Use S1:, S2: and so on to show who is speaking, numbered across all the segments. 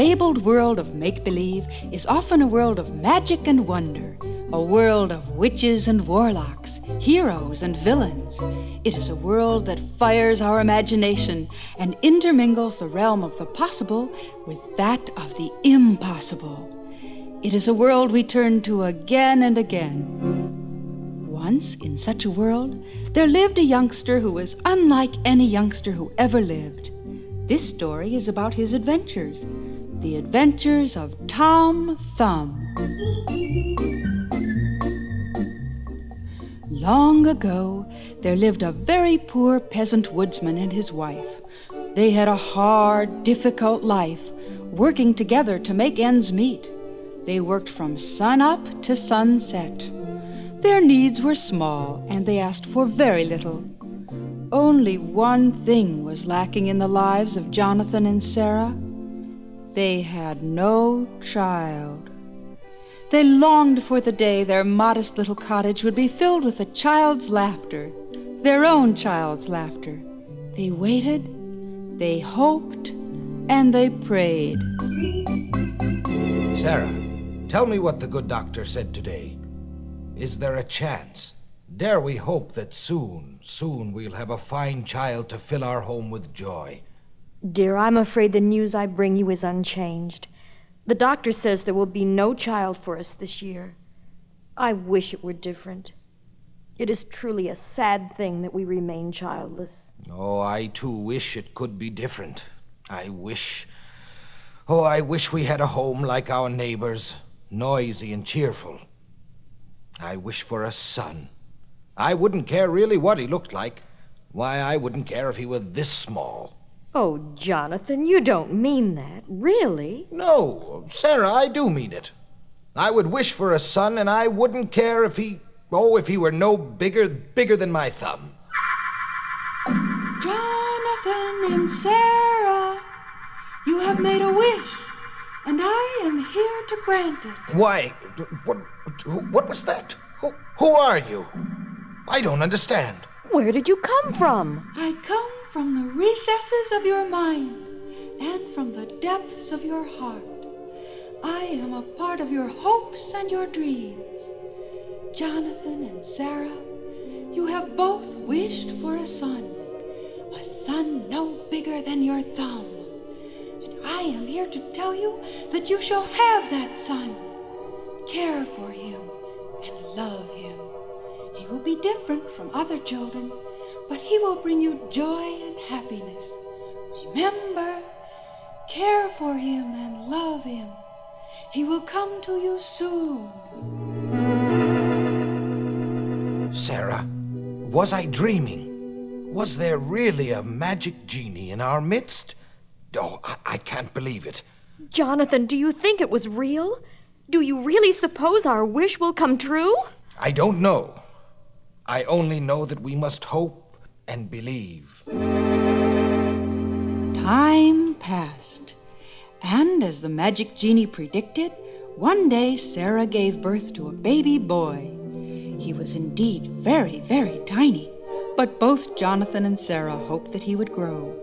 S1: fabled world of make-believe is often a world of magic and wonder, a world of witches and warlocks, heroes and villains. It is a world that fires our imagination and intermingles the realm of the possible with that of the impossible. It is a world we turn to again and again. Once, in such a world, there lived a youngster who was unlike any youngster who ever lived. This story is about his adventures, the adventures of Tom Thumb. Long ago, there lived a very poor peasant woodsman and his wife. They had a hard, difficult life, working together to make ends meet. They worked from sun-up to sunset. Their needs were small, and they asked for very little. Only one thing was lacking in the lives of Jonathan and Sarah. They had no child. They longed for the day their modest little cottage would be filled with a child's laughter, their own child's laughter. They waited, they hoped, and they prayed.
S2: Sarah, tell me what the good doctor said today. Is there a chance? Dare we hope that soon we'll have a fine child to fill our home with joy?
S3: Dear, I'm afraid the news I bring you is unchanged. The doctor says there will be no child for us this year. I wish it were different. It is truly a sad thing that we remain childless.
S2: Oh, I too wish it could be different. I wish we had a home like our neighbors, noisy and cheerful. I wish for a son. I wouldn't care really what he looked like. Why, I wouldn't care if he were this small.
S3: Oh, Jonathan, you don't mean that, really?
S2: No, Sarah, I do mean it. I would wish for a son, and I wouldn't care if he were no bigger than my thumb.
S1: Jonathan and Sarah, you have made a wish, and I am here to grant it.
S2: Why, what was that? Who are you? I don't understand.
S3: Where did you come from?
S1: I come from the recesses of your mind and from the depths of your heart. I am a part of your hopes and your dreams. Jonathan and Sarah, you have both wished for a son no bigger than your thumb. And I am here to tell you that you shall have that son. Care for him and love him. He will be different from other children, but he will bring you joy and happiness. Remember, care for him and love him. He will come to you soon.
S2: Sarah, was I dreaming? Was there really a magic genie in our midst? Oh, I can't believe it.
S3: Jonathan, do you think it was real? Do you really suppose our wish will come true?
S2: I don't know. I only know that we must hope and believe.
S1: Time passed, and as the magic genie predicted, one day Sarah gave birth to a baby boy. He was indeed very, very tiny, but both Jonathan and Sarah hoped that he would grow.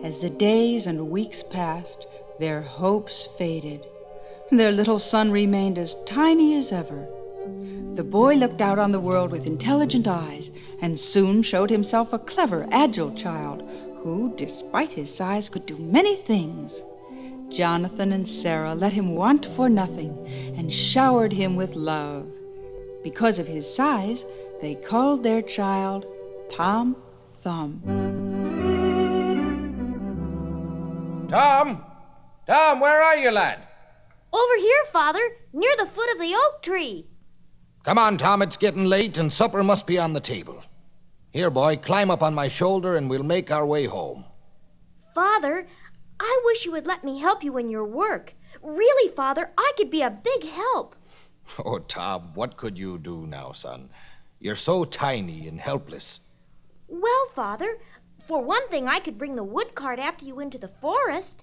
S1: As the days and weeks passed, their hopes faded. Their little son remained as tiny as ever. The boy looked out on the world with intelligent eyes and soon showed himself a clever, agile child who, despite his size, could do many things. Jonathan and Sarah let him want for nothing and showered him with love. Because of his size, they called their child Tom Thumb.
S2: Tom, where are you, lad?
S4: Over here, Father, near the foot of the oak tree.
S2: Come on, Tom, it's getting late and supper must be on the table. Here, boy, climb up on my shoulder and we'll make our way home.
S4: Father, I wish you would let me help you in your work. Really, Father, I could be a big help.
S2: Oh, Tom, what could you do now, son? You're so tiny and helpless.
S4: Well, Father, for one thing, I could bring the wood cart after you into the forest.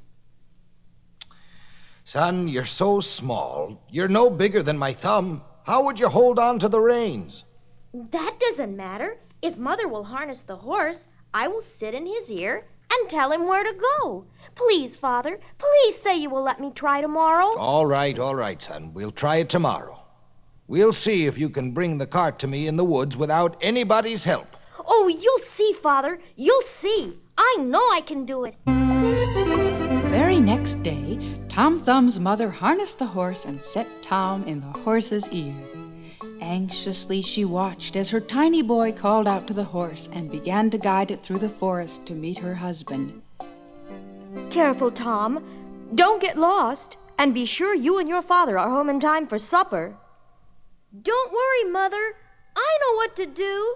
S2: Son, you're so small. You're no bigger than my thumb. How would you hold on to the reins?
S4: That doesn't matter. If Mother will harness the horse, I will sit in his ear, and tell him where to go. Please, Father, please say you will let me try tomorrow.
S2: All right, son. We'll try it tomorrow. We'll see if you can bring the cart to me in the woods without anybody's help.
S4: Oh, you'll see, Father. You'll see. I know I can do it.
S1: The very next day, Tom Thumb's mother harnessed the horse and set Tom in the horse's ear. Anxiously she watched as her tiny boy called out to the horse and began to guide it through the forest to meet her husband.
S3: Careful, Tom. Don't get lost, and be sure you and your father are home in time for supper.
S4: Don't worry, Mother. I know what to do.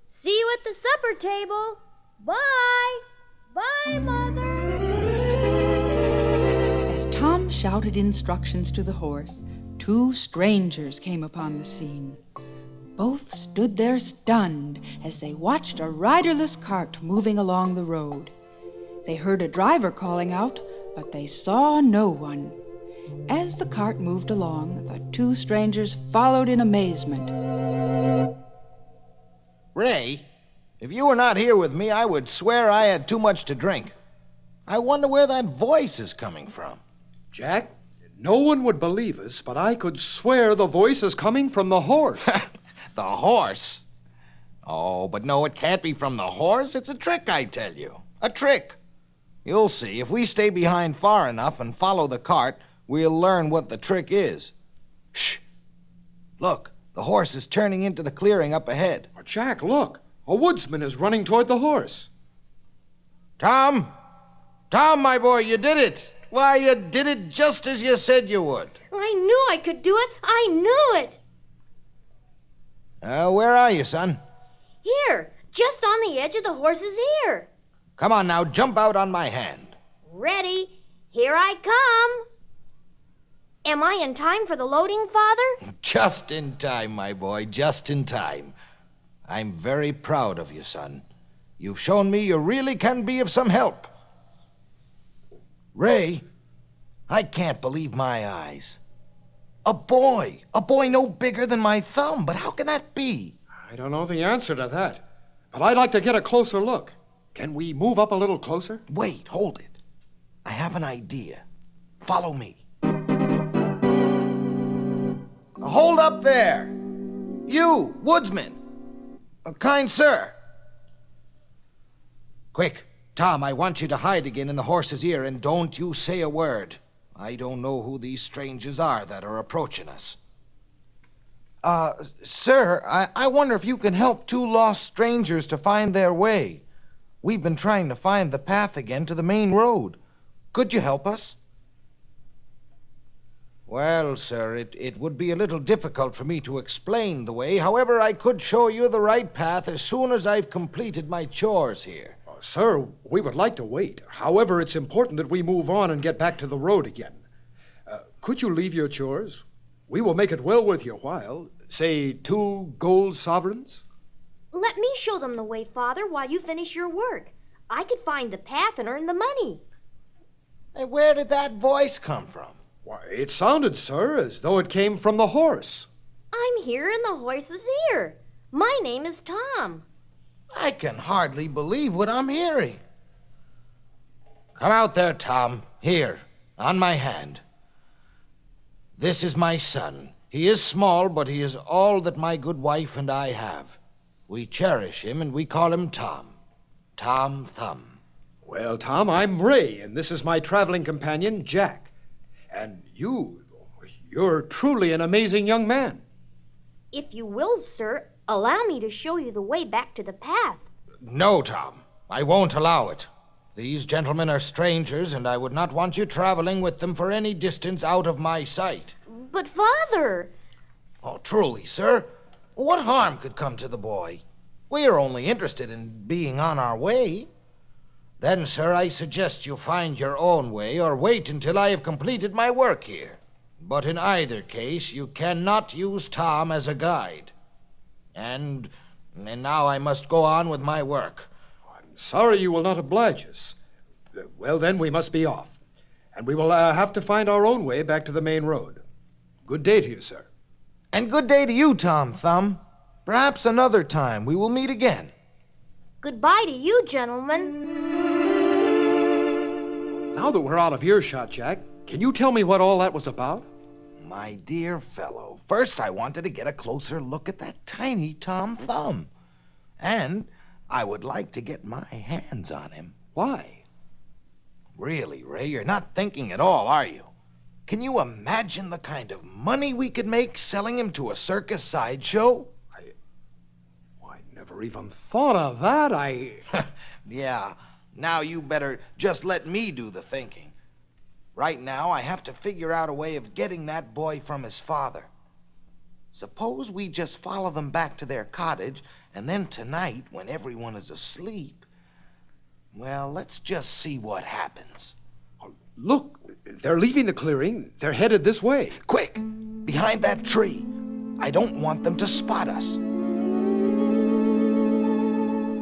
S4: See you at the supper table. Bye. Bye, Mother.
S1: As Tom shouted instructions to the horse, two strangers came upon the scene. Both stood there stunned as they watched a riderless cart moving along the road. They heard a driver calling out, but they saw no one. As the cart moved along, the two strangers followed in amazement.
S2: Ray, if you were not here with me, I would swear I had too much to drink. I wonder where that voice is coming from.
S5: Jack, no one would believe us, but I could swear the voice is coming from the horse.
S2: The horse? Oh, but no, it can't be from the horse. It's a trick, I tell you. A trick. You'll see. If we stay behind far enough and follow the cart, we'll learn what the trick is. Shh! Look, the horse is turning into the clearing up ahead.
S5: Jack, look. A woodsman is running toward the horse.
S2: Tom! Tom, my boy, you did it! Why, you did it just as you said you would.
S4: I knew I could do it. I knew it.
S2: Where are you, son?
S4: Here, just on the edge of the horse's ear.
S2: Come on now, jump out on my hand.
S4: Ready. Here I come. Am I in time for the loading, Father?
S2: Just in time, my boy, just in time. I'm very proud of you, son. You've shown me you really can be of some help. Ray, I can't believe my eyes. A boy no bigger than my thumb, but how can that be?
S5: I don't know the answer to that, but I'd like to get a closer look. Can we move up a little closer?
S2: Wait, hold it. I have an idea. Follow me. Hold up there! You, woodsman! Kind sir! Quick, Tom, I want you to hide again in the horse's ear, and don't you say a word. I don't know who these strangers are that are approaching us. Sir, I wonder if you can help two lost strangers to find their way. We've been trying to find the path again to the main road. Could you help us? Well, sir, it would be a little difficult for me to explain the way. However, I could show you the right path as soon as I've completed my chores here.
S5: Sir, we would like to wait. However, it's important that we move on and get back to the road again. Could you leave your chores? We will make it well worth your while. Say 2 gold sovereigns?
S4: Let me show them the way, Father, while you finish your work. I could find the path and earn the money.
S2: Hey, where did that voice come from?
S5: Why, it sounded, sir, as though it came from the horse.
S4: I'm here in the horse's ear. My name is Tom.
S2: I can hardly believe what I'm hearing. Come out there, Tom. Here, on my hand. This is my son. He is small, but he is all that my good wife and I have. We cherish him, and we call him Tom. Tom Thumb.
S5: Well, Tom, I'm Ray, and this is my traveling companion, Jack. And you're truly an amazing young man.
S4: If you will, sir, allow me to show you the way back to the path.
S2: No, Tom. I won't allow it. These gentlemen are strangers, and I would not want you traveling with them for any distance out of my sight.
S4: But, Father...
S2: Oh, truly, sir. What harm could come to the boy? We are only interested in being on our way. Then, sir, I suggest you find your own way or wait until I have completed my work here. But in either case, you cannot use Tom as a guide. And now I must go on with my work.
S5: I'm sorry you will not oblige us. Well, then, we must be off. And we will have to find our own way back to the main road. Good day to you, sir.
S2: And good day to you, Tom Thumb. Perhaps another time we will meet again.
S4: Goodbye to you, gentlemen.
S5: Now that we're out of earshot, Jack, can you tell me what all that was about?
S2: My dear fellow, first I wanted to get a closer look at that tiny Tom Thumb. And I would like to get my hands on him.
S5: Why?
S2: Really, Ray, you're not thinking at all, are you? Can you imagine the kind of money we could make selling him to a circus sideshow?
S5: I never even thought of that.
S2: Yeah, now you better just let me do the thinking. Right now, I have to figure out a way of getting that boy from his father. Suppose we just follow them back to their cottage, and then tonight, when everyone is asleep, well, let's just see what happens.
S5: Look, they're leaving the clearing. They're headed this way.
S2: Quick, behind that tree. I don't want them to spot us.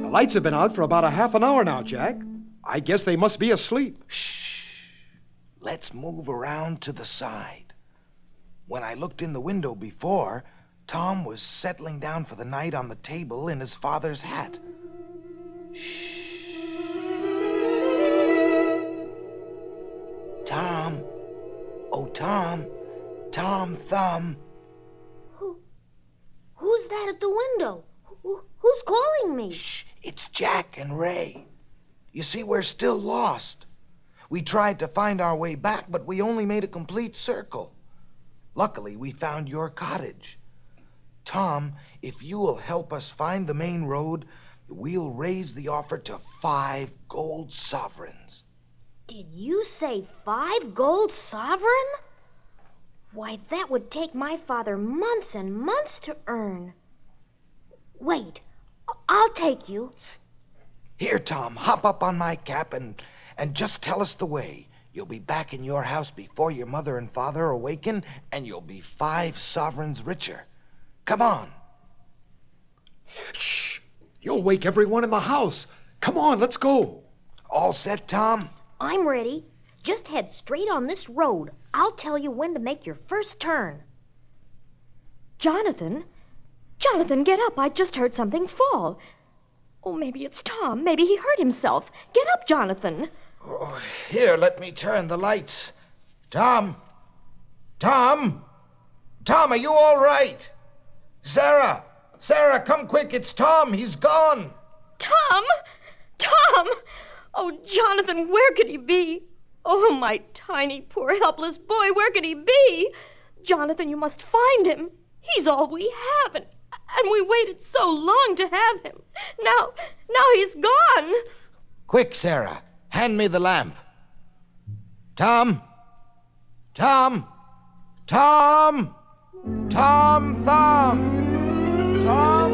S5: The lights have been out for about a half an hour now, Jack. I guess they must be asleep.
S2: Shh. Let's move around to the side. When I looked in the window before, Tom was settling down for the night on the table in his father's hat. Shh. Tom. Oh, Tom. Tom Thumb.
S4: Who's that at the window? Who's calling me?
S2: Shh. It's Jack and Ray. You see, we're still lost. We tried to find our way back, but we only made a complete circle. Luckily, we found your cottage. Tom, if you will help us find the main road, we'll raise the offer to 5 gold sovereigns.
S4: Did you say 5 gold sovereign? Why, that would take my father months and months to earn. Wait, I'll take you.
S2: Here, Tom, hop up on my cap and just tell us the way. You'll be back in your house before your mother and father awaken, and you'll be 5 sovereigns richer. Come on.
S5: Shh! You'll wake everyone in the house. Come on, let's go.
S2: All set, Tom?
S4: I'm ready. Just head straight on this road. I'll tell you when to make your first turn.
S3: Jonathan? Jonathan, get up. I just heard something fall. Oh, maybe it's Tom. Maybe he hurt himself. Get up, Jonathan.
S2: Oh, here, let me turn the lights. Tom? Tom? Tom, are you all right? Sarah! Sarah, come quick, it's Tom. He's gone.
S3: Tom! Tom! Oh, Jonathan, where could he be? Oh, my tiny, poor, helpless boy, where could he be? Jonathan, you must find him. He's all we have, and we waited so long to have him. Now he's gone.
S2: Quick, Sarah. Hand me the lamp. Tom? Tom? Tom? Tom Thumb! Tom